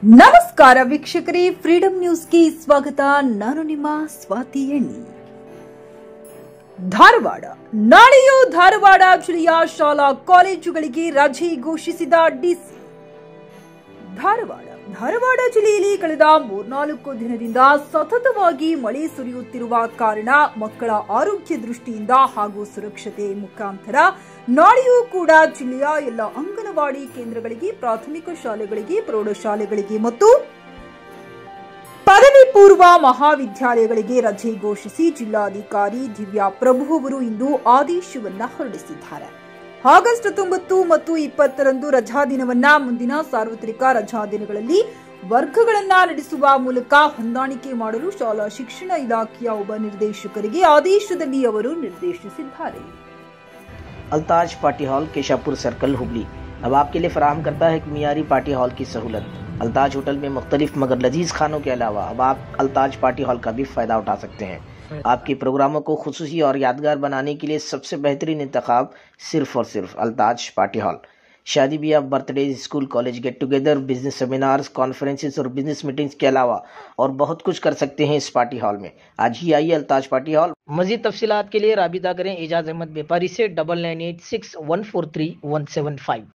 ನಮಸ್ಕಾರ ವೀಕ್ಷಕರೇ, ಫ್ರೀಡಂ ನ್ಯೂಸ್ಗೆ ಸ್ವಾಗತ. ನಾನು ನಿಮ್ಮ ಸ್ವಾತಿ ಎಣ್ಣಿ. ಧಾರವಾಡ. ನಾಳೆಯೂ ಧಾರವಾಡ ಜಿಲ್ಲೆಯ ಶಾಲಾ ಕಾಲೇಜುಗಳಿಗೆ ರಜೆ ಘೋಷಿಸಿದ ಡಿಸಿ. ಧಾರವಾಡ ಜಿಲ್ಲೆಯಲ್ಲಿ ಕಳೆದ 3-4 ದಿನದಿಂದ ಸತತವಾಗಿ ಮಳೆ ಸುರಿಯುತ್ತಿರುವ ಕಾರಣ ಮಕ್ಕಳ ಆರೋಗ್ಯ ದೃಷ್ಟಿಯಿಂದ ಹಾಗೂ ಸುರಕ್ಷತೆ ಮುಖಾಂತರ ನಾಳೆಯೂ ಕೂಡ ಜಿಲ್ಲೆಯ ಎಲ್ಲ ಅಂಗನವಾಡಿ ಕೇಂದ್ರಗಳಿಗೆ, ಪ್ರಾಥಮಿಕ ಶಾಲೆಗಳಿಗೆ, ಪ್ರೌಢಶಾಲೆಗಳಿಗೆ ಮತ್ತು ಪದವಿ ಪೂರ್ವ ಮಹಾವಿದ್ಯಾಲಯಗಳಿಗೆ ರಜೆ ಘೋಷಿಸಿ ಜಿಲ್ಲಾಧಿಕಾರಿ ದಿವ್ಯಾ ಪ್ರಭು ಅವರು ಇಂದು ಆದೇಶವನ್ನ ಹೊರಡಿಸಿದ್ದಾರೆ. ಆಗಸ್ಟ್ 19 ಮತ್ತು 20ರಂದು ರಜಾ ದಿನವನ್ನ ಮುಂದಿನ ಸಾರ್ವತ್ರಿಕ ರಜಾ ದಿನಗಳಲ್ಲಿ ವರ್ಗಗಳನ್ನ ನಡೆಸುವ ಮೂಲಕ ಹೊಂದಾಣಿಕೆ ಮಾಡಲು ಶಾಲಾ ಶಿಕ್ಷಣ ಇಲಾಖೆಯ ಉಪನಿರ್ದೇಶಕರಿಗೆ ಆದೇಶದಲ್ಲಿ ಅವರು ನಿರ್ದೇಶಿಸಿದ್ದಾರೆ. Altaj party hall Keshapur circle Hubli अब आपके लिए फराहम करता है कि मियारी पार्टी हॉल की सहूलत. अल्ताज होटल में मुख्तलिफ मगर लजीज खानों के अलावा अब आप अल्ताज पार्टी हॉल का भी फ़ायदा उठा सकते हैं. आपके प्रोग्रामों को खुसूसी और यादगार बनाने के लिए सबसे बेहतरीन इंतखाब सिर्फ और सिर्फ अल्ताज पार्टी हॉल. शादी ब्याह, birthday, school college get together, business seminars, conferences और बिजनेस मीटिंग्स के अलावा और बहुत कुछ कर सकते हैं इस पार्टी हॉल में. आज ही आइए अल्ताज पार्टी हॉल. मजीद तफसीलात के लिए राबिता करें एजाज अहमद व्यापारी से 9986143175.